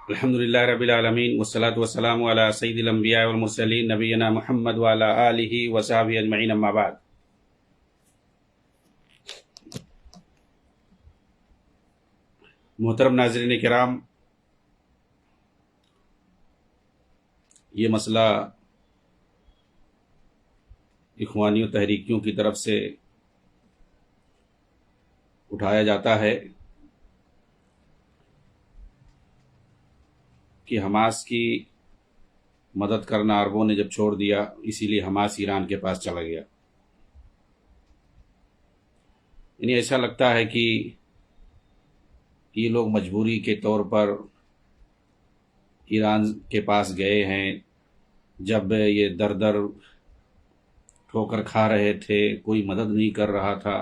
الحمد للہ رب العالمین والصلاة والسلام علی سید الانبیاء والمرسلین نبینا محمد وعلی آلہ وصحبہ اجمعین اما بعد۔ محترم ناظرین کرام، یہ مسئلہ اخوانی و تحریکیوں کی طرف سے اٹھایا جاتا ہے کہ حماس کی مدد کرنا عربوں نے جب چھوڑ دیا، اسی لیے حماس ایران کے پاس چلا گیا۔ یعنی ایسا لگتا ہے کہ یہ لوگ مجبوری کے طور پر ایران کے پاس گئے ہیں، جب یہ در در ٹھوکر کھا رہے تھے، کوئی مدد نہیں کر رہا تھا،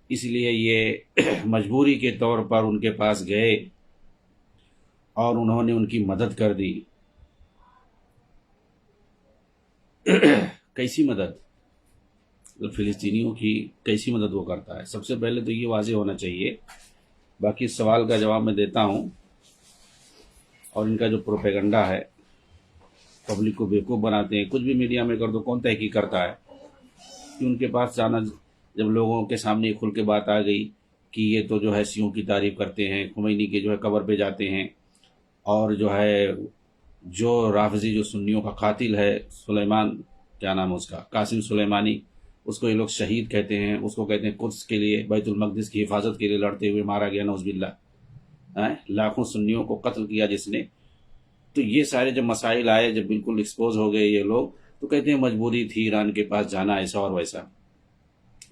اس لیے یہ مجبوری کے طور پر ان کے پاس گئے اور انہوں نے ان کی مدد کر دی۔ کیسی مدد؟ فلسطینیوں کی کیسی مدد وہ کرتا ہے؟ سب سے پہلے تو یہ واضح ہونا چاہیے، باقی اس سوال کا جواب میں دیتا ہوں۔ اور ان کا جو پروپیگنڈا ہے، پبلک کو بیوقوف بناتے ہیں، کچھ بھی میڈیا میں کر دو، کون تحقیق کرتا ہے؟ کہ ان کے پاس جانا، جب لوگوں کے سامنے کھل کے بات آ گئی کہ یہ تو جو ہے سیوں کی تعریف کرتے ہیں، خمینی کے جو ہے قبر پہ جاتے ہیں، اور جو ہے جو رافضی جو سنیوں کا قاتل ہے سلیمان، کیا نام ہے اس کا، قاسم سلیمانی، اس کو یہ لوگ شہید کہتے ہیں، اس کو کہتے ہیں قدس کے لیے، بیت المقدس کی حفاظت کے لیے لڑتے ہوئے مارا گیا، نعوذ باللہ، لاکھوں سنیوں کو قتل کیا جس نے۔ تو یہ سارے جب مسائل آئے، جب بالکل ایکسپوز ہو گئے یہ لوگ، تو کہتے ہیں مجبوری تھی ایران کے پاس جانا، ایسا اور ویسا۔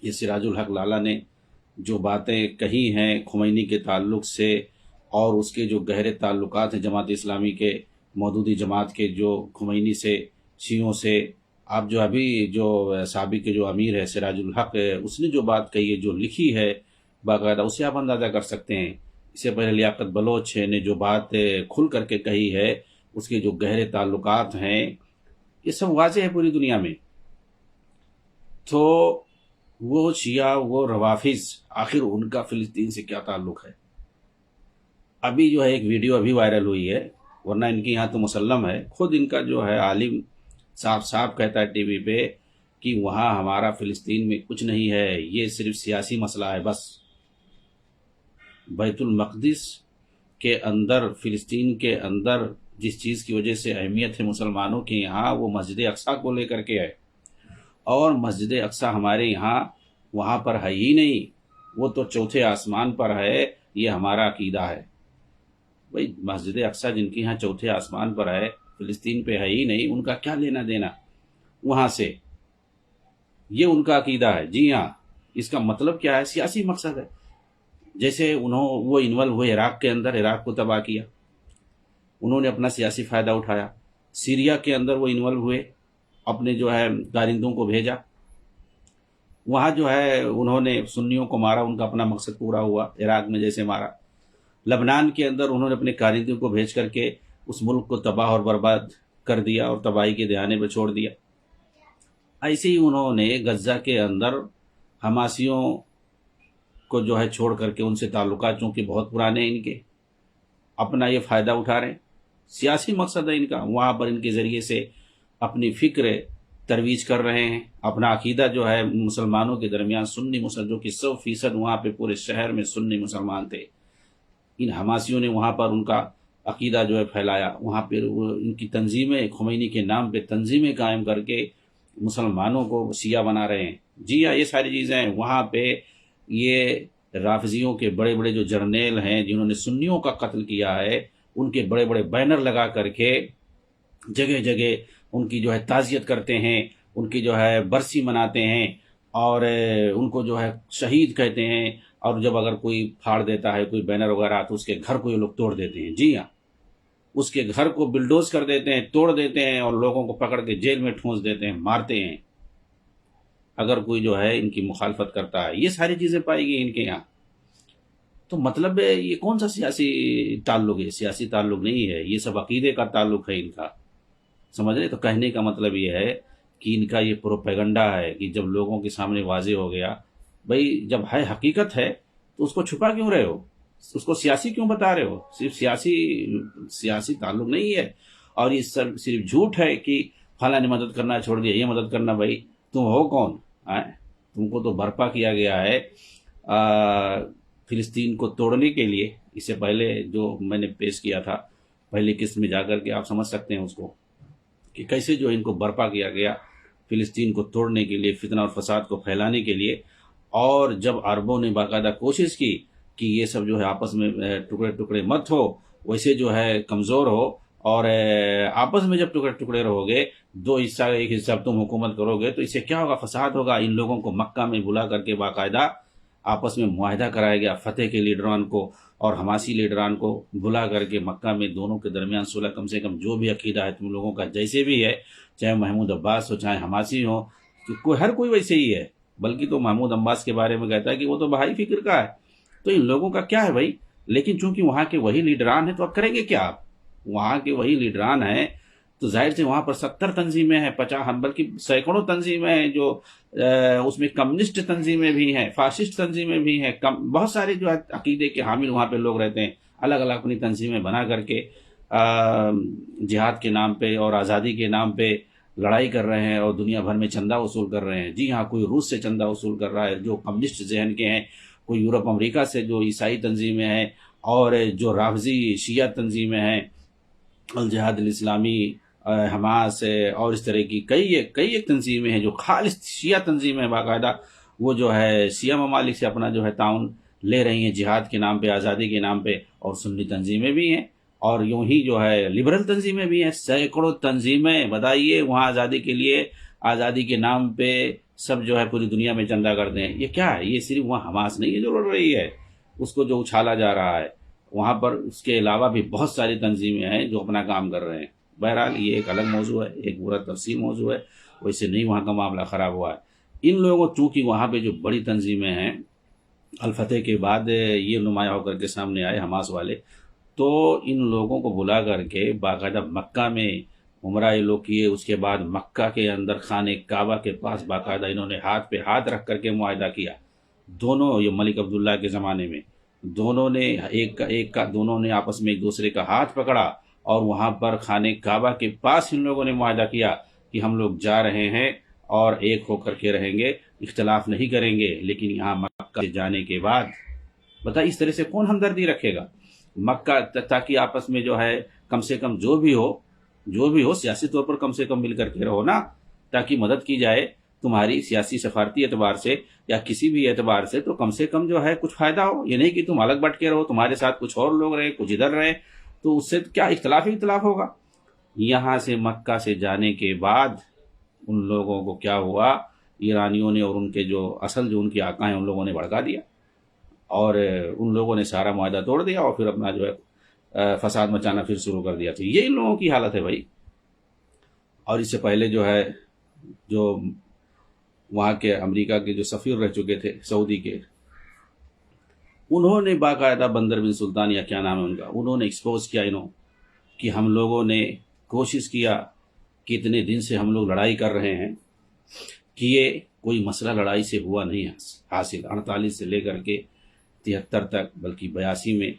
یہ سراج الحق لالہ نے جو باتیں کہی ہیں خمینی کے تعلق سے، اور اس کے جو گہرے تعلقات ہیں جماعت اسلامی کے، مودودی جماعت کے، جو خمینی سے، شیعوں سے، آپ جو ابھی جو سابق کے جو امیر ہے سراج الحق، اس نے جو بات کہی ہے، جو لکھی ہے باقاعدہ، اسے آپ اندازہ کر سکتے ہیں۔ اس سے پہلے لیاقت بلوچ نے جو بات کھل کر کے کہی ہے، اس کے جو گہرے تعلقات ہیں، یہ سب واضح ہے پوری دنیا میں۔ تو وہ شیعہ، وہ روافظ، آخر ان کا فلسطین سے کیا تعلق ہے؟ ابھی جو ہے ایک ویڈیو ابھی وائرل ہوئی ہے، ورنہ ان کی یہاں تو مسلم ہے، خود ان کا جو ہے عالم صاف صاف کہتا ہے ٹی وی پہ کہ وہاں ہمارا فلسطین میں کچھ نہیں ہے، یہ صرف سیاسی مسئلہ ہے بس۔ بیت المقدس کے اندر، فلسطین کے اندر جس چیز کی وجہ سے اہمیت ہے مسلمانوں کے یہاں، وہ مسجد اقصیٰ کو لے کر کے ہے، اور مسجد اقصیٰ ہمارے یہاں وہاں پر ہے ہی نہیں، وہ تو چوتھے آسمان پر ہے، یہ ہمارا عقیدہ ہے۔ بھئی مسجد اقصیٰ جن کے یہاں چوتھے آسمان پر ہے، فلسطین پہ ہے ہی نہیں، ان کا کیا لینا دینا وہاں سے؟ یہ ان کا عقیدہ ہے۔ جی ہاں، اس کا مطلب کیا ہے؟ سیاسی مقصد ہے۔ جیسے وہ انوالو ہوئے عراق کے اندر، عراق کو تباہ کیا، انہوں نے اپنا سیاسی فائدہ اٹھایا۔ سیریا کے اندر وہ انوالو ہوئے، اپنے جو ہے کارندوں کو بھیجا، وہاں جو ہے انہوں نے سنیوں کو مارا، ان کا اپنا مقصد پورا ہوا، عراق میں جیسے مارا۔ لبنان کے اندر انہوں نے اپنے کارندوں کو بھیج کر کے اس ملک کو تباہ اور برباد کر دیا اور تباہی کے دہانے پہ چھوڑ دیا۔ ایسے ہی انہوں نے غزہ کے اندر حماسیوں کو جو ہے چھوڑ کر کے، ان سے تعلقات چونکہ بہت پرانے ہیں ان کے، اپنا یہ فائدہ اٹھا رہے ہیں، سیاسی مقصد ہے ان کا، وہاں پر ان کے ذریعے سے اپنی فکر ترویج کر رہے ہیں، اپنا عقیدہ جو ہے مسلمانوں کے درمیان، سنی مسلم جو کہ 100% وہاں پہ پورے شہر میں سنی مسلمان تھے، ان حماسیوں نے وہاں پر ان کا عقیدہ جو ہے پھیلایا، وہاں پہ ان کی تنظیمیں، خمینی کے نام پہ تنظیمیں قائم کر کے مسلمانوں کو شیعہ بنا رہے ہیں۔ جی ہاں، یہ ساری چیزیں وہاں پہ یہ رافضیوں کے بڑے بڑے جو جرنیل ہیں جنہوں نے سنیوں کا قتل کیا ہے، ان کے بڑے بڑے بینر لگا کر کے جگہ جگہ ان کی جو ہے تعزیت کرتے ہیں، ان کی جو ہے برسی مناتے ہیں، اور ان کو جو ہے شہید کہتے ہیں، اور جب اگر کوئی پھاڑ دیتا ہے کوئی بینر وغیرہ تو اس کے گھر کو یہ لوگ توڑ دیتے ہیں۔ جی ہاں، اس کے گھر کو بلڈوز کر دیتے ہیں، توڑ دیتے ہیں، اور لوگوں کو پکڑ کے جیل میں ٹھونس دیتے ہیں، مارتے ہیں اگر کوئی جو ہے ان کی مخالفت کرتا ہے۔ یہ ساری چیزیں پائی گئی ان کے یہاں۔ تو مطلب یہ کون سا سیاسی تعلق ہے؟ سیاسی تعلق نہیں ہے، یہ سب عقیدے کا تعلق ہے ان کا، سمجھ رہے؟ تو کہنے کا مطلب یہ ہے کہ ان کا یہ پروپیگنڈا ہے کہ جب لوگوں کے سامنے واضح ہو گیا، بھئی جب ہے حقیقت ہے تو اس کو چھپا کیوں رہے ہو؟ اس کو سیاسی کیوں بتا رہے ہو؟ صرف سیاسی تعلق نہیں ہے، اور یہ صرف جھوٹ ہے کہ فلاں نے مدد کرنا چھوڑ دیا، یہ مدد کرنا. بھائی تم ہو کون؟ تم کو تو برپا کیا گیا ہے فلسطین کو توڑنے کے لیے. اس سے پہلے جو میں نے پیش کیا تھا پہلی قسط میں جا کر کے آپ سمجھ سکتے ہیں اس کو کہ کیسے جو ان کو برپا کیا گیا فلسطین کو توڑنے کے لیے، فتنہ اور فساد کو پھیلانے کے لیے. اور جب عربوں نے باقاعدہ کوشش کی کہ یہ سب جو ہے آپس میں ٹکڑے ٹکڑے مت ہو، ویسے جو ہے کمزور ہو، اور آپس میں جب ٹکڑے ٹکڑے رہو گے، دو حصہ ایک حصہ تم حکومت کرو گے، تو اس سے کیا ہوگا؟ فساد ہوگا. ان لوگوں کو مکہ میں بلا کر کے باقاعدہ آپس میں معاہدہ کرایا گیا. فتح کے لیڈران کو اور حماسی لیڈران کو بلا کر کے مکہ میں دونوں کے درمیان صلح، کم سے کم جو بھی عقیدہ ہے تم لوگوں کا جیسے بھی ہے، چاہے محمود عباس ہو چاہے حماسی ہو، ہر کوئی ویسے ہی ہے. بلکہ تو محمود عباس کے بارے میں کہتا ہے کہ وہ تو بہائی فکر کا ہے. تو ان لوگوں کا کیا ہے بھائی؟ لیکن چونکہ وہاں کے وہی لیڈران ہیں تو اب کریں گے کیا؟ آپ وہاں کے وہی لیڈران ہیں تو ظاہر سے وہاں پر 70 تنظیمیں ہیں، 50 بلکہ سینکڑوں تنظیمیں ہیں، جو اس میں کمیونسٹ تنظیمیں بھی ہیں، فاشسٹ تنظیمیں بھی ہیں، بہت سارے جو عقیدے کے حامل وہاں پہ لوگ رہتے ہیں، الگ الگ اپنی تنظیمیں بنا کر کے جہاد کے نام پہ اور آزادی کے نام پہ لڑائی کر رہے ہیں اور دنیا بھر میں چندہ وصول کر رہے ہیں. جی ہاں، کوئی روس سے چندہ وصول کر رہا ہے جو کمیونسٹ ذہن کے ہیں، کوئی یورپ امریکہ سے جو عیسائی تنظیمیں ہیں، اور جو رافضی شیعہ تنظیمیں ہیں، الجہاد الاسلامی، حماس، اور اس طرح کی کئی ایک تنظیمیں ہیں جو خالص شیعہ تنظیمیں ہیں. باقاعدہ وہ جو ہے شیعہ ممالک سے اپنا جو ہے تعاون لے رہی ہیں جہاد کے نام پہ، آزادی کے نام پہ. اور سنی تنظیمیں بھی ہیں، اور یوں ہی جو ہے لبرل تنظیمیں بھی ہیں، سینکڑوں تنظیمیں. بتائیے وہاں آزادی کے لیے، آزادی کے نام پہ سب جو ہے پوری دنیا میں چندہ کرتے ہیں. یہ کیا ہے؟ یہ صرف وہاں حماس نہیں ہے جو لڑ رہی ہے، اس کو جو اچھالا جا رہا ہے، وہاں پر اس کے علاوہ بھی بہت ساری تنظیمیں ہیں جو اپنا کام کر رہے ہیں. بہرحال یہ ایک الگ موضوع ہے، ایک پورا تفصیل موضوع ہے. ویسے نہیں وہاں کا معاملہ خراب ہوا ہے. ان لوگوں چونکہ وہاں پہ جو بڑی تنظیمیں ہیں الفتح کے بعد یہ نمایاں ہو کر کے سامنے آئے حماس والے، تو ان لوگوں کو بلا کر کے باقاعدہ مکہ میں عمرہ یہ لوگ کیے. اس کے بعد مکہ کے اندر خانہ کعبہ کے پاس باقاعدہ انہوں نے ہاتھ پہ ہاتھ رکھ کر کے معاہدہ کیا. دونوں، یہ ملک عبداللہ کے زمانے میں دونوں نے دونوں نے آپس میں ایک دوسرے کا ہاتھ پکڑا، اور وہاں پر خانہ کعبہ کے پاس ان لوگوں نے معاہدہ کیا کہ ہم لوگ جا رہے ہیں اور ایک ہو کر کے رہیں گے، اختلاف نہیں کریں گے. لیکن یہاں مکہ سے جانے کے بعد بتائیے اس طرح سے کون ہمدردی رکھے گا مکہ؟ تاکہ آپس میں جو ہے کم سے کم جو بھی ہو سیاسی طور پر کم سے کم مل کر کے رہو نا، تاکہ مدد کی جائے تمہاری سیاسی سفارتی اعتبار سے یا کسی بھی اعتبار سے، تو کم سے کم جو ہے کچھ فائدہ ہو. یہ نہیں کہ تم الگ بٹ کے رہو، تمہارے ساتھ کچھ اور لوگ رہے، کچھ ادھر رہے، تو اس سے کیا اختلاف ہوگا. یہاں سے مکہ سے جانے کے بعد ان لوگوں کو کیا ہوا؟ ایرانیوں نے اور ان کے جو اصل جو ان کے آقا ہیں ان لوگوں نے بھڑکا دیا، اور ان لوگوں نے سارا معاہدہ توڑ دیا، اور پھر اپنا جو ہے فساد مچانا پھر شروع کر دیا. تو یہ ان لوگوں کی حالت ہے بھائی. اور اس سے پہلے جو ہے جو وہاں کے امریکہ کے جو سفیر رہ چکے تھے سعودی کے، انہوں نے باقاعدہ بندر بن سلطان یا کیا نام ہے ان کا، انہوں نے ایکسپوز کیا کہ ہم لوگوں نے کوشش کیا کہ اتنے دن سے ہم لوگ لڑائی کر رہے ہیں کہ یہ کوئی مسئلہ لڑائی سے ہوا نہیں حاصل. 48 سے لے کر کے 73 تک، بلکہ 82 میں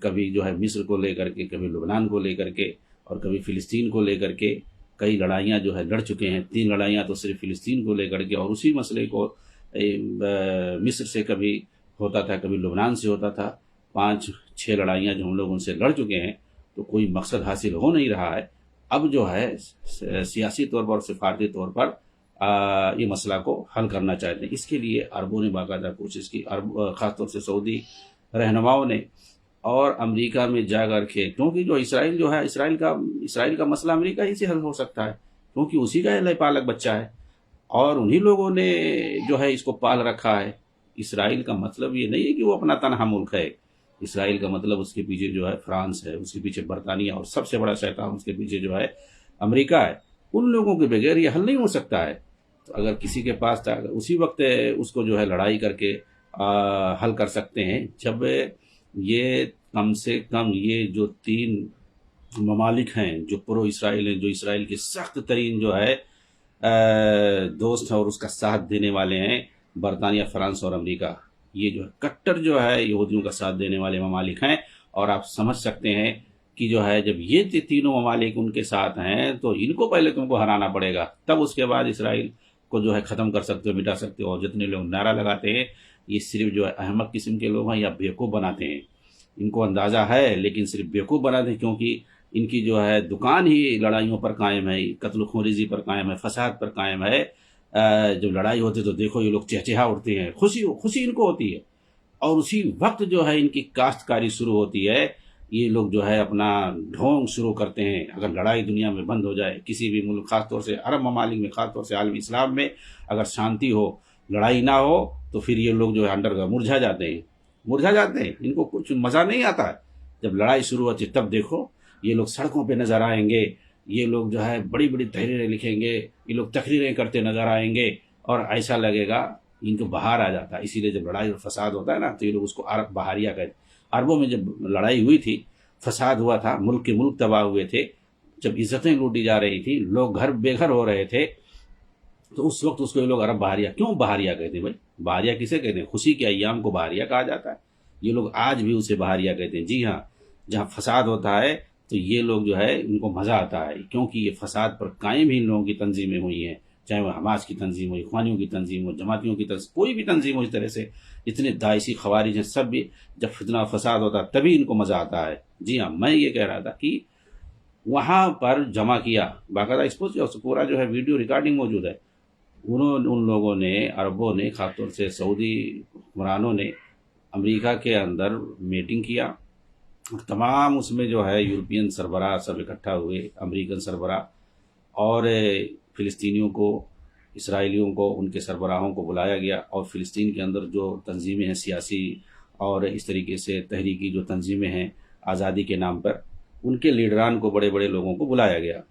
کبھی جو ہے مصر کو لے کر کے، کبھی لبنان کو لے کر کے، اور کبھی فلسطین کو لے کر کے کئی لڑائیاں جو ہے لڑ چکے ہیں. 3 لڑائیاں تو صرف فلسطین کو لے کر کے، اور اسی مسئلے کو مصر سے کبھی ہوتا تھا، کبھی لبنان سے ہوتا تھا. 5-6 لڑائیاں جو ہم لوگ ان سے لڑ چکے ہیں، تو کوئی مقصد حاصل ہو نہیں رہا ہے. اب جو ہے سیاسی طور پر اور سفارتی طور پر یہ مسئلہ کو حل کرنا چاہتے ہیں. اس کے لیے عربوں نے باقاعدہ کوشش کی، خاص طور سے سعودی رہنماؤں نے، اور امریکہ میں جا کر کے، کیونکہ جو اسرائیل جو ہے، اسرائیل کا مسئلہ امریکہ ہی سے حل ہو سکتا ہے، کیونکہ اسی کا اہل پالک بچہ ہے، اور انہی لوگوں نے جو ہے اس کو پال رکھا ہے. اسرائیل کا مطلب یہ نہیں ہے کہ وہ اپنا تنہا ملک ہے. اسرائیل کا مطلب اس کے پیچھے جو ہے فرانس ہے، اس کے پیچھے برطانیہ، اور سب سے بڑا شیطان اس کے پیچھے جو ہے امریکہ ہے. ان لوگوں کے بغیر یہ حل نہیں ہو سکتا ہے. تو اگر کسی کے پاس تھا، اسی وقت اس کو جو ہے لڑائی کر کے حل کر سکتے ہیں، جب یہ کم سے کم یہ جو 3 ممالک ہیں جو پرو اسرائیل ہیں، جو اسرائیل کے سخت ترین جو ہے دوست ہیں اور اس کا ساتھ دینے والے ہیں، برطانیہ، فرانس اور امریکہ. یہ جو ہے کٹر جو ہے یہودیوں کا ساتھ دینے والے ممالک ہیں، اور آپ سمجھ سکتے ہیں کہ جو ہے جب یہ تینوں ممالک ان کے ساتھ ہیں تو ان کو پہلے تم کو ہرانا پڑے گا، تب اس کے بعد اسرائیل کو جو ہے ختم کر سکتے ہو، مٹا سکتے ہو۔ اور جتنے لوگ نعرہ لگاتے ہیں یہ صرف جو ہے احمق قسم کے لوگ ہیں یا بیوقوف بناتے ہیں، ان کو اندازہ ہے لیکن صرف بیوقوف بناتے ہیں، کیونکہ ان کی جو ہے دکان ہی لڑائیوں پر قائم ہے، قتل و خونریزی پر قائم ہے، فساد پر قائم ہے۔ جب لڑائی ہوتی تو دیکھو یہ لوگ چہچہا اٹھتے ہیں، خوشی ان کو ہوتی ہے، اور اسی وقت جو ہے ان کی کاشتکاری شروع ہوتی ہے، یہ لوگ جو ہے اپنا ڈھونگ شروع کرتے ہیں۔ اگر لڑائی دنیا میں بند ہو جائے کسی بھی ملک، خاص طور سے عرب ممالک میں، خاص طور سے عالم اسلام میں اگر شانتی ہو، لڑائی نہ ہو، تو پھر یہ لوگ جو ہے انڈر مرجھا جاتے ہیں، ان کو کچھ مزہ نہیں آتا ہے۔ جب لڑائی شروع ہوتی ہے تب دیکھو یہ لوگ سڑکوں پہ نظر آئیں گے، یہ لوگ جو ہے بڑی بڑی تحریریں لکھیں گے، یہ لوگ تقریریں کرتے نظر آئیں گے، اور ایسا لگے گا ان کو بہار آ جاتا ہے۔ اسی لیے جب لڑائی اور فساد ہوتا ہے نا تو یہ لوگ اس کو عرب بہاریہ کہتے ہیں۔ عربوں میں جب لڑائی ہوئی تھی، فساد ہوا تھا، ملک کے ملک تباہ ہوئے تھے، جب عزتیں لوٹی جا رہی تھی، لوگ گھر بے گھر ہو رہے تھے، تو اس وقت اس کو یہ لوگ عرب بہاریہ، کیوں بہاریہ کہتے ہیں بھائی؟ بہاریہ کسے کہتے ہیں؟ خوشی کے ایام کو بہاریہ کہا جاتا ہے، یہ لوگ آج بھی اسے بہاریہ کہتے ہیں۔ جی ہاں، جہاں فساد ہوتا ہے تو یہ لوگ جو ہے ان کو مزہ آتا ہے، کیونکہ یہ فساد پر قائم ہی ان لوگوں کی تنظیمیں ہوئی ہیں، چاہے وہ حماس کی تنظیم ہو، اخوانیوں کی تنظیم ہو، جماعتیوں کی تنظیم، کوئی بھی تنظیم ہو، اس طرح سے جتنے داعشی خوارج ہیں سب بھی جب فتنہ فساد ہوتا ہے تبھی ان کو مزہ آتا ہے۔ جی ہاں، میں یہ کہہ رہا تھا کہ وہاں پر جمع کیا، باقاعدہ اس پورا جو ہے ویڈیو ریکارڈنگ موجود ہے، ان لوگوں نے، عربوں نے، خاص طور سے سعودی حکمرانوں نے امریکہ کے اندر میٹنگ کیا، اور تمام اس میں جو ہے یورپین سربراہ سب اکٹھا ہوئے، امریکن سربراہ، اور فلسطینیوں کو، اسرائیلیوں کو، ان کے سربراہوں کو بلایا گیا، اور فلسطین کے اندر جو تنظیمیں ہیں سیاسی اور اس طریقے سے تحریکی جو تنظیمیں ہیں آزادی کے نام پر، ان کے لیڈران کو، بڑے بڑے لوگوں کو بلایا گیا۔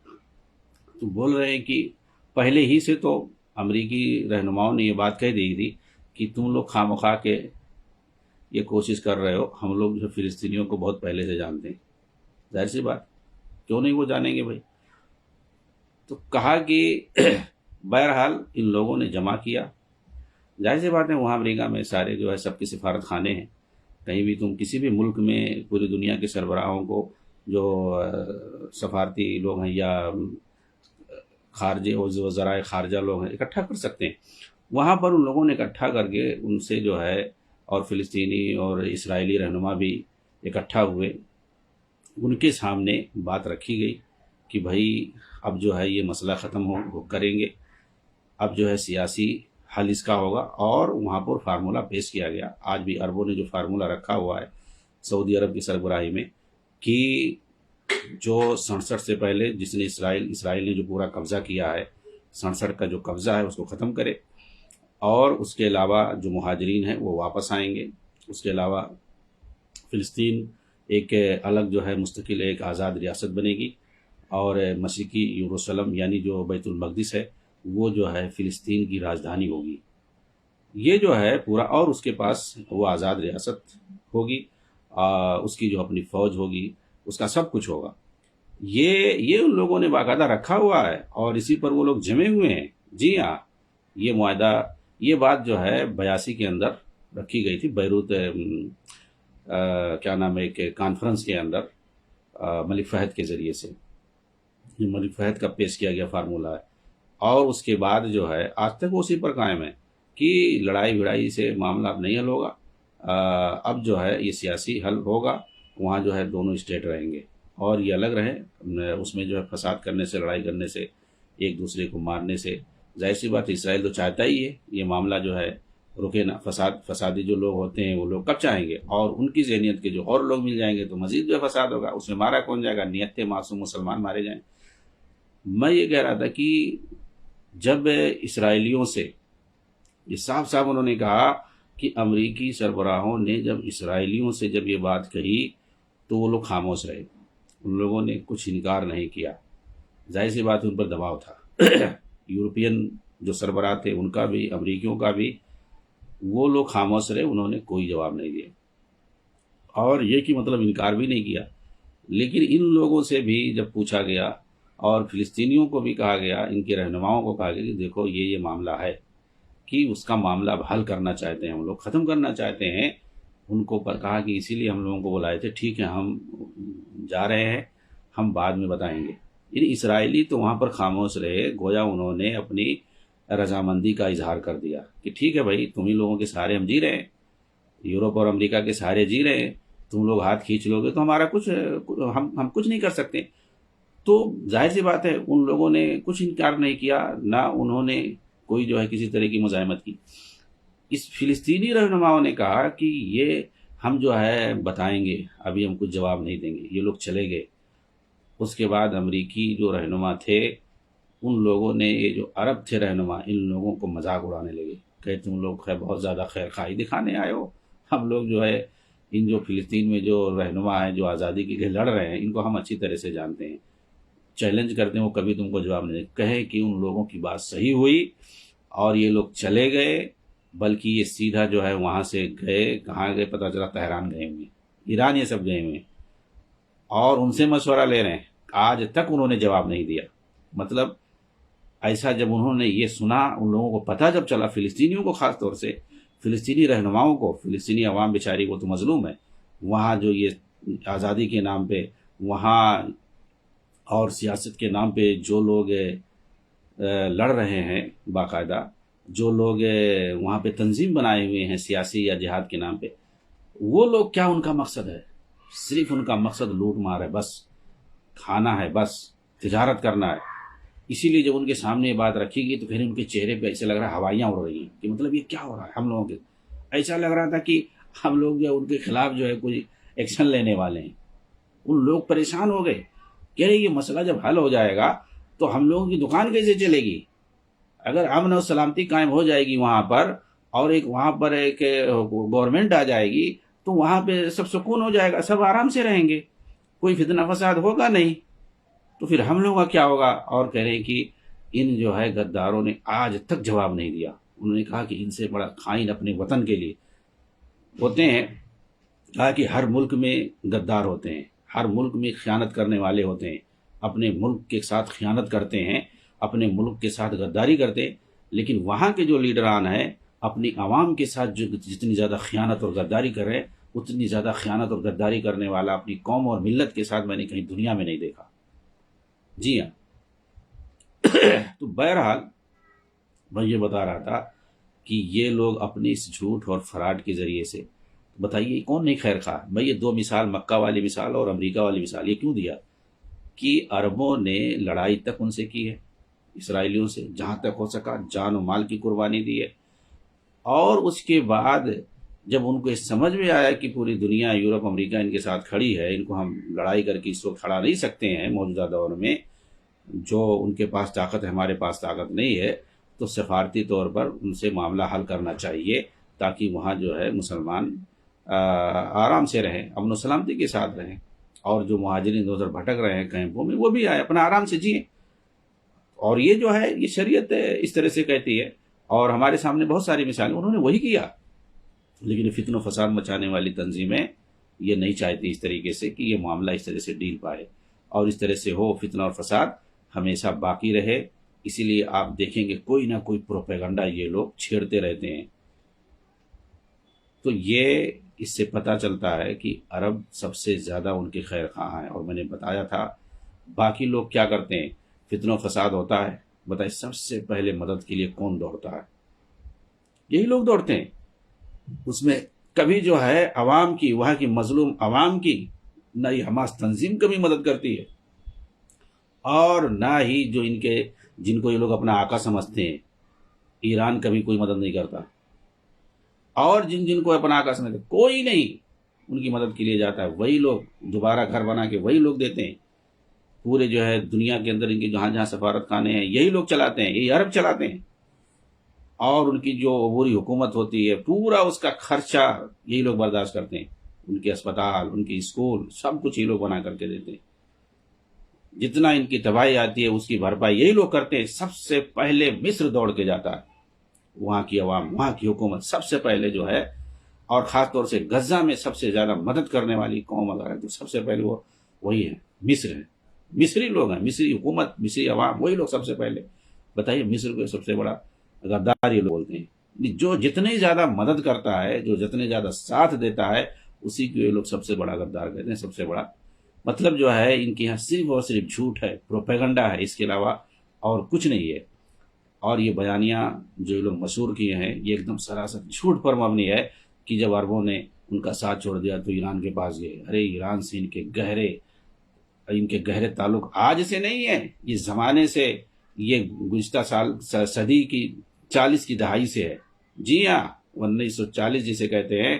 تو بول رہے ہیں کہ پہلے ہی سے تو امریکی رہنماؤں نے یہ بات کہہ دی تھی کہ تم لوگ خواہ مخواہ کے یہ کوشش کر رہے ہو، ہم لوگ جو فلسطینیوں کو بہت پہلے سے جانتے ہیں۔ ظاہر سی بات، کیوں نہیں وہ جانیں گے بھائی؟ تو کہا کہ بہرحال ان لوگوں نے جمع کیا، ظاہر سی بات ہے وہاں امریکہ میں سارے جو ہے سب کے سفارت خانے ہیں، کہیں بھی تم کسی بھی ملک میں پوری دنیا کے سربراہوں کو، جو سفارتی لوگ ہیں یا خارجہ وزرائے خارجہ لوگ ہیں، اکٹھا کر سکتے ہیں۔ وہاں پر ان لوگوں نے اکٹھا کر کے ان سے جو ہے، اور فلسطینی اور اسرائیلی رہنما بھی اکٹھا ہوئے، ان کے سامنے بات رکھی گئی کہ بھائی اب جو ہے یہ مسئلہ ختم ہو کریں گے، اب جو ہے سیاسی حل اس کا ہوگا، اور وہاں پر فارمولہ پیش کیا گیا۔ آج بھی عربوں نے جو فارمولہ رکھا ہوا ہے سعودی عرب کی سربراہی میں، کہ جو 67 سے پہلے جس نے اسرائیل نے جو پورا قبضہ کیا ہے، 67 کا جو قبضہ ہے اس کو ختم کرے، اور اس کے علاوہ جو مہاجرین ہیں وہ واپس آئیں گے، اس کے علاوہ فلسطین ایک الگ جو ہے مستقل ایک آزاد ریاست بنے گی، اور مشرقی یروشلم یعنی جو بیت المقدس ہے وہ جو ہے فلسطین کی راجدھانی ہوگی۔ یہ جو ہے پورا، اور اس کے پاس وہ آزاد ریاست ہوگی، اس کی جو اپنی فوج ہوگی، اس کا سب کچھ ہوگا۔ یہ ان لوگوں نے باقاعدہ رکھا ہوا ہے، اور اسی پر وہ لوگ جمے ہوئے ہیں۔ جی ہاں، یہ معاہدہ، یہ بات جو ہے 82 کے اندر رکھی گئی تھی، بیروت کیا نام ہے، ایک کانفرنس کے اندر ملک فہد کے ذریعے سے، یہ ملک فہد کا پیش کیا گیا فارمولہ ہے، اور اس کے بعد جو ہے آج تک وہ اسی پر قائم ہے کہ لڑائی بھڑائی سے معاملہ اب نہیں حل ہوگا، اب جو ہے یہ سیاسی حل ہوگا، وہاں جو ہے دونوں اسٹیٹ رہیں گے، اور یہ الگ رہیں، اس میں جو ہے فساد کرنے سے، لڑائی کرنے سے، ایک دوسرے کو مارنے سے، ظاہر سی بات ہے اسرائیل تو چاہتا ہی ہے یہ معاملہ جو ہے رکے نا۔ فسادی جو لوگ ہوتے ہیں وہ لوگ کب چاہیں گے، اور ان کی ذہنیت کے جو اور لوگ مل جائیں گے تو مزید جو ہے فساد ہوگا، اس میں مارا کون جائے گا؟ نیت معصوم مسلمان مارے جائیں۔ میں یہ کہہ رہا تھا کہ جب اسرائیلیوں سے یہ صاف صاف انہوں نے کہا کہ امریکی سربراہوں نے جب اسرائیلیوں سے جب یہ بات کہی تو وہ لوگ خاموش رہے، ان لوگوں نے کچھ انکار نہیں کیا، ظاہر سی بات ان پر دباؤ تھا۔ یورپین جو سربراہ تھے ان کا بھی، امریکیوں کا بھی، وہ لوگ خاموش رہے، انہوں نے کوئی جواب نہیں دیا، اور یہ کہ مطلب انکار بھی نہیں کیا۔ لیکن ان لوگوں سے بھی جب پوچھا گیا، اور فلسطینیوں کو بھی کہا گیا، ان کے رہنماؤں کو کہا گیا کہ دیکھو یہ معاملہ ہے کہ اس کا معاملہ اب حل کرنا چاہتے ہیں، ہم لوگ ختم کرنا چاہتے ہیں۔ ان کو کہا کہ اسی لیے ہم لوگوں کو بلائے تھے، ٹھیک ہے ہم جا رہے ہیں، ہم بعد میں بتائیں گے۔ یعنی اسرائیلی تو وہاں پر خاموش رہے، گویا انہوں نے اپنی رضامندی کا اظہار کر دیا کہ ٹھیک ہے بھائی، تم ہی لوگوں کے سہارے ہم جی رہے ہیں، یورپ اور امریکہ کے سہارے جی رہے ہیں، تم لوگ ہاتھ کھینچ لو گے تو ہمارا کچھ ہم کچھ نہیں کر سکتے۔ تو ظاہر سی بات ہے ان لوگوں نے کچھ انکار نہیں کیا، نہ انہوں نے کوئی جو ہے کسی طرح کی مزاحمت کی۔ اس فلسطینی رہنماؤں نے کہا کہ یہ ہم جو ہے بتائیں گے، ابھی ہم کچھ جواب نہیں دیں گے۔ یہ لوگ چلے گئے۔ اس کے بعد امریکی جو رہنما تھے ان لوگوں نے، یہ جو عرب تھے رہنما، ان لوگوں کو مذاق اڑانے لگے کہ تم لوگ بہت زیادہ خیر خواہی دکھانے آئے ہو، ہم لوگ جو ہے ان جو فلسطین میں جو رہنما ہیں جو آزادی کے لیے لڑ رہے ہیں ان کو ہم اچھی طرح سے جانتے ہیں، چیلنج کرتے ہیں، وہ کبھی تم کو جواب نہیں دیں۔ کہے کہ ان لوگوں کی بات صحیح ہوئی اور یہ لوگ چلے گئے، بلکہ یہ سیدھا جو ہے وہاں سے گئے، کہاں گئے پتہ چلا تہران گئے ہوئے، ایران یہ سب گئے ہوئے، اور ان سے مشورہ لے رہے ہیں۔ آج تک انہوں نے جواب نہیں دیا۔ مطلب ایسا جب انہوں نے یہ سنا، ان لوگوں کو پتہ جب چلا، فلسطینیوں کو خاص طور سے، فلسطینی رہنماؤں کو، فلسطینی عوام بیچاری وہ تو مظلوم ہے، وہاں جو یہ آزادی کے نام پہ وہاں اور سیاست کے نام پہ جو لوگ لڑ رہے ہیں، باقاعدہ جو لوگ وہاں پہ تنظیم بنائے ہوئے ہیں سیاسی یا جہاد کے نام پہ، وہ لوگ کیا ان کا مقصد ہے؟ صرف ان کا مقصد لوٹ مار ہے، بس کھانا ہے، بس تجارت کرنا ہے۔ اسی لیے جب ان کے سامنے یہ بات رکھی گئی تو پھر ان کے چہرے پہ ایسے لگ رہا ہے ہوائیاں اڑ رہی ہیں کہ مطلب یہ کیا ہو رہا ہے ہم لوگوں کے، ایسا لگ رہا تھا کہ ہم لوگ جو ان کے خلاف جو ہے کوئی ایکشن لینے والے ہیں۔ ان لوگ پریشان ہو گئے، کہہ رہے یہ مسئلہ جب حل ہو جائے گا تو ہم لوگوں کی دکان کیسے چلے گی؟ اگر امن و سلامتی قائم ہو جائے گی وہاں پر، اور ایک وہاں پر ایک گورنمنٹ آ جائے گی تو وہاں پہ سب سکون ہو جائے گا، سب آرام سے رہیں گے، کوئی فتنہ فساد ہوگا نہیں، تو پھر ہم لوگوں کا کیا ہوگا؟ اور کہہ رہے ہیں کہ ان جو ہے غداروں نے آج تک جواب نہیں دیا۔ انہوں نے کہا کہ ان سے بڑا خائن اپنے وطن کے لیے ہوتے ہیں۔ کہا کہ ہر ملک میں غدار ہوتے ہیں، ہر ملک میں خیانت کرنے والے ہوتے ہیں، اپنے ملک کے ساتھ خیانت کرتے ہیں، اپنے ملک کے ساتھ غداری کرتے ہیں، لیکن وہاں کے جو لیڈران ہیں اپنی عوام کے ساتھ جو جتنی زیادہ خیانت اور غداری کر رہے ہیں، اتنی زیادہ خیانت اور غداری کرنے والا اپنی قوم اور ملت کے ساتھ میں نے کہیں دنیا میں نہیں دیکھا۔ جی ہاں۔ تو بہرحال میں یہ بتا رہا تھا کہ یہ لوگ اپنی اس جھوٹ اور فراڈ کے ذریعے سے، بتائیے کون نہیں خیر خواہ؟ میں یہ دو مثال، مکہ والی مثال اور امریکہ والی مثال، یہ کیوں دیا کہ عربوں نے لڑائی تک ان سے کی ہے، اسرائیلیوں سے، جہاں تک ہو سکا جان و مال کی قربانی دی ہے، اور اس کے بعد جب ان کو اس سمجھ میں آیا کہ پوری دنیا، یورپ امریکہ ان کے ساتھ کھڑی ہے، ان کو ہم لڑائی کر کے اس وقت کھڑا نہیں سکتے ہیں موجودہ دور میں، جو ان کے پاس طاقت ہے ہمارے پاس طاقت نہیں ہے، تو سفارتی طور پر ان سے معاملہ حل کرنا چاہیے تاکہ وہاں جو ہے مسلمان آرام سے رہیں، امن و سلامتی کے ساتھ رہیں، اور جو مہاجرین ادھر بھٹک رہے ہیں کیمپوں میں وہ بھی آئے، اپنا آرام سے جئیں۔ اور یہ جو ہے یہ شریعت اس طرح سے کہتی ہے، اور ہمارے سامنے بہت ساری مثالیں، انہوں نے وہی کیا۔ لیکن فتن و فساد مچانے والی تنظیمیں یہ نہیں چاہتی اس طریقے سے کہ یہ معاملہ اس طرح سے ڈیل پائے اور اس طرح سے ہو، فتنہ اور فساد ہمیشہ باقی رہے۔ اسی لیے آپ دیکھیں گے کوئی نہ کوئی پروپیگنڈا یہ لوگ چھیڑتے رہتے ہیں۔ تو یہ اس سے پتہ چلتا ہے کہ عرب سب سے زیادہ ان کے خیر خواہ ہیں۔ اور میں نے بتایا تھا باقی لوگ کیا کرتے ہیں، فتنہ و فساد ہوتا ہے، بتائیں سب سے پہلے مدد کے لیے کون دوڑتا ہے؟ یہی لوگ دوڑتے ہیں۔ اس میں کبھی جو ہے عوام کی، وہاں کی مظلوم عوام کی نہ ہی حماس تنظیم کبھی مدد کرتی ہے، اور نہ ہی جو ان کے، جن کو یہ لوگ اپنا آقا سمجھتے ہیں، ایران کبھی کوئی مدد نہیں کرتا، اور جن کو اپنا آقا سمجھتے کوئی نہیں ان کی مدد کے لیے جاتا ہے۔ وہی لوگ دوبارہ گھر بنا کے وہی لوگ دیتے ہیں، پورے جو ہے دنیا کے اندر ان کے جہاں جہاں سفارت خانے ہیں یہی لوگ چلاتے ہیں، یہی عرب چلاتے ہیں، اور ان کی جو عبوری حکومت ہوتی ہے پورا اس کا خرچہ یہی لوگ برداشت کرتے ہیں، ان کے اسپتال، ان کے اسکول، سب کچھ یہ لوگ بنا کر کے دیتے ہیں۔ جتنا ان کی تباہی آتی ہے اس کی بھرپائی یہی لوگ کرتے ہیں۔ سب سے پہلے مصر دوڑ کے جاتا ہے، وہاں کی عوام، وہاں کی حکومت سب سے پہلے جو ہے، اور خاص طور سے غزہ میں سب سے زیادہ مدد کرنے والی قوم اگر ہے تو سب سے پہلے وہی ہے، مصر ہے، مصری لوگ ہیں، مصری حکومت، مصری عوام، وہی لوگ سب سے پہلے۔ بتائیے مصر کو سب سے بڑا غدار یہ لوگ بولتے ہیں، جو جتنے زیادہ مدد کرتا ہے، جو جتنے زیادہ ساتھ دیتا ہے، اسی کو یہ لوگ سب سے بڑا غدار کہتے ہیں، سب سے بڑا مطلب جو ہے ان کے یہاں صرف اور صرف جھوٹ ہے، پروپیگنڈا ہے، اس کے علاوہ اور کچھ نہیں ہے۔ اور یہ بیانیہ جو یہ لوگ مشہور کیے ہیں یہ ایک دم سراسر جھوٹ پر مبنی ہے کہ جب عربوں نے ان کا ساتھ چھوڑ دیا تو ایران کے پاس گئے۔ ارے ایران سے ان کے گہرے تعلق آج سے نہیں ہے، یہ زمانے سے، یہ گزشتہ صدی کی 40 کی دہائی سے ہے۔ جی ہاں، 1940 جسے کہتے ہیں،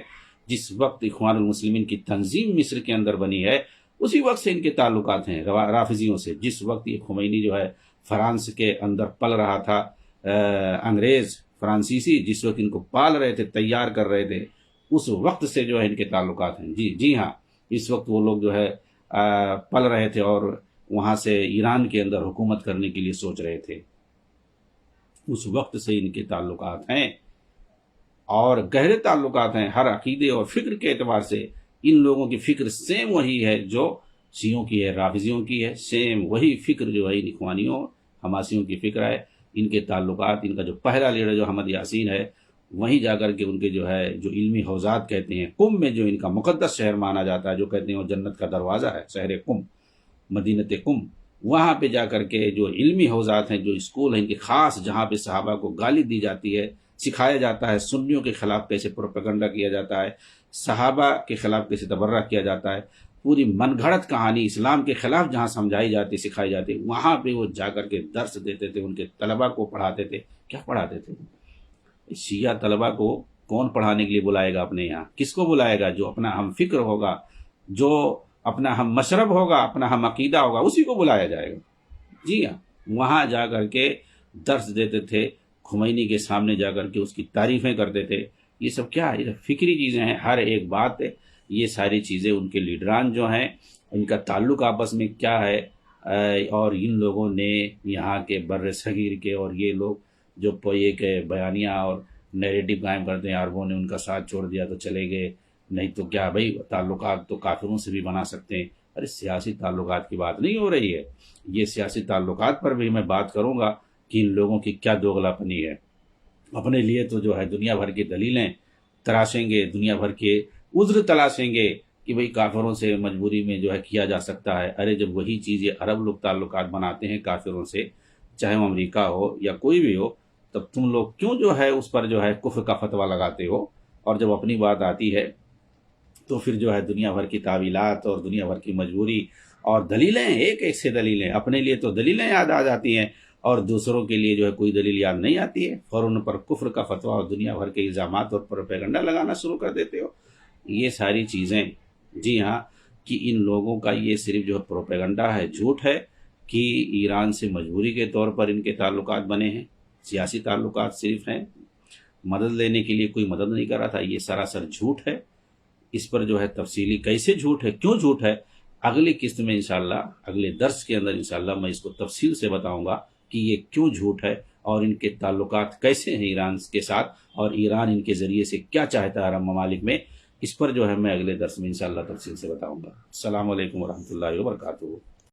جس وقت اخوان المسلمین کی تنظیم مصر کے اندر بنی ہے، اسی وقت سے ان کے تعلقات ہیں رافضیوں سے۔ جس وقت یہ خمینی جو ہے فرانس کے اندر پل رہا تھا، انگریز فرانسیسی جس وقت ان کو پال رہے تھے، تیار کر رہے تھے، اس وقت سے جو ہے ان کے تعلقات ہیں۔ جی ہاں، اس وقت وہ لوگ جو ہے پل رہے تھے اور وہاں سے ایران کے اندر حکومت کرنے کے لیے سوچ رہے تھے، اس وقت سے ان کے تعلقات ہیں اور گہرے تعلقات ہیں۔ ہر عقیدے اور فکر کے اعتبار سے ان لوگوں کی فکر سیم وہی ہے جو شیعوں کی ہے، رافضیوں کی ہے، سیم وہی فکر جو ہے ان اخوانیوں حماسیوں کی فکر ہے۔ ان کے تعلقات، ان کا جو پہلا لیڈر جو احمد یاسین ہے، وہیں جا کر کے ان کے جو ہے جو علمی حوزات کہتے ہیں، قم میں جو ان کا مقدس شہر مانا جاتا ہے، جو کہتے ہیں وہ جنت کا دروازہ ہے، شہر قم، مدینت قم، وہاں پہ جا کر کے جو علمی حوزات ہیں، جو اسکول ہیں ان کے خاص، جہاں پہ صحابہ کو گالی دی جاتی ہے، سکھایا جاتا ہے سنیوں کے خلاف کیسے پروپیگنڈا کیا جاتا ہے، صحابہ کے خلاف کیسے تبرہ کیا جاتا ہے، پوری من گھڑت کہانی اسلام کے خلاف جہاں سمجھائی جاتی، سکھائی جاتی، وہاں پہ وہ جا کر کے درس دیتے تھے، ان کے طلبہ کو پڑھاتے تھے۔ کیا پڑھاتے تھے؟ شیعہ طلبہ کو کون پڑھانے کے لیے بلائے گا اپنے یہاں؟ کس کو بلائے گا؟ جو اپنا ہم فکر ہوگا، جو اپنا ہم مشرب ہوگا، اپنا ہم عقیدہ ہوگا، اسی کو بلایا جائے گا۔ جی ہاں، وہاں جا کر کے درس دیتے تھے، خمینی کے سامنے جا کر کے اس کی تعریفیں کرتے تھے۔ یہ سب کیا ہے؟ یہ فکری چیزیں ہیں، ہر ایک بات ہے، یہ ساری چیزیں ان کے لیڈران جو ہیں، ان کا تعلق آپس میں کیا ہے، اور ان لوگوں نے یہاں کے بر صغیر کے، اور یہ لوگ جو یہ کہ بیانیہ اور نیریٹو قائم کرتے ہیں، عربوں نے ان کا ساتھ چھوڑ دیا تو چلے گئے، نہیں تو کیا بھائی تعلقات تو کافروں سے بھی بنا سکتے ہیں۔ ارے سیاسی تعلقات کی بات نہیں ہو رہی ہے، یہ سیاسی تعلقات پر بھی میں بات کروں گا کہ ان لوگوں کی کیا دوغلا پنی ہے۔ اپنے لیے تو جو ہے دنیا بھر کی دلیلیں تراشیں گے، دنیا بھر کے عذر تلاشیں گے کہ بھئی کافروں سے مجبوری میں جو ہے کیا جا سکتا ہے۔ ارے جب وہی چیز یہ عرب لوگ تعلقات بناتے ہیں کافروں سے، چاہے وہ امریکہ ہو یا کوئی بھی ہو، تب تم لوگ کیوں جو ہے اس پر جو ہے کفر کا فتویٰ لگاتے ہو؟ اور جب اپنی بات آتی ہے تو پھر جو ہے دنیا بھر کی تعویلات اور دنیا بھر کی مجبوری اور دلیلیں، ایک ایک سے دلیلیں، اپنے لیے تو دلیلیں یاد آ جاتی ہیں اور دوسروں کے لیے جو ہے کوئی دلیل یاد نہیں آتی ہے، فوراً پر کفر کا فتویٰ اور دنیا بھر کے الزامات اور پروپیگنڈا لگانا شروع کر دیتے ہو۔ یہ ساری چیزیں، جی ہاں، کہ ان لوگوں کا یہ صرف جو ہے پروپیگنڈا ہے، جھوٹ ہے کہ ایران سے مجبوری کے طور پر ان کے تعلقات بنے ہیں، سیاسی تعلقات صرف ہیں، مدد لینے کے لیے کوئی مدد نہیں کر رہا تھا، یہ سراسر جھوٹ ہے۔ اس پر جو ہے تفصیلی کیسے جھوٹ ہے، کیوں جھوٹ ہے، اگلی قسط میں انشاءاللہ، اگلے درس کے اندر انشاءاللہ میں اس کو تفصیل سے بتاؤں گا کہ یہ کیوں جھوٹ ہے اور ان کے تعلقات کیسے ہیں ایران کے ساتھ، اور ایران ان کے ذریعے سے کیا چاہتا ہے عرب ممالک میں۔ اس پر جو ہے میں اگلے درس میں انشاءاللہ تفصیل سے بتاؤں گا۔ السلام علیکم ورحمۃ اللہ وبرکاتہ۔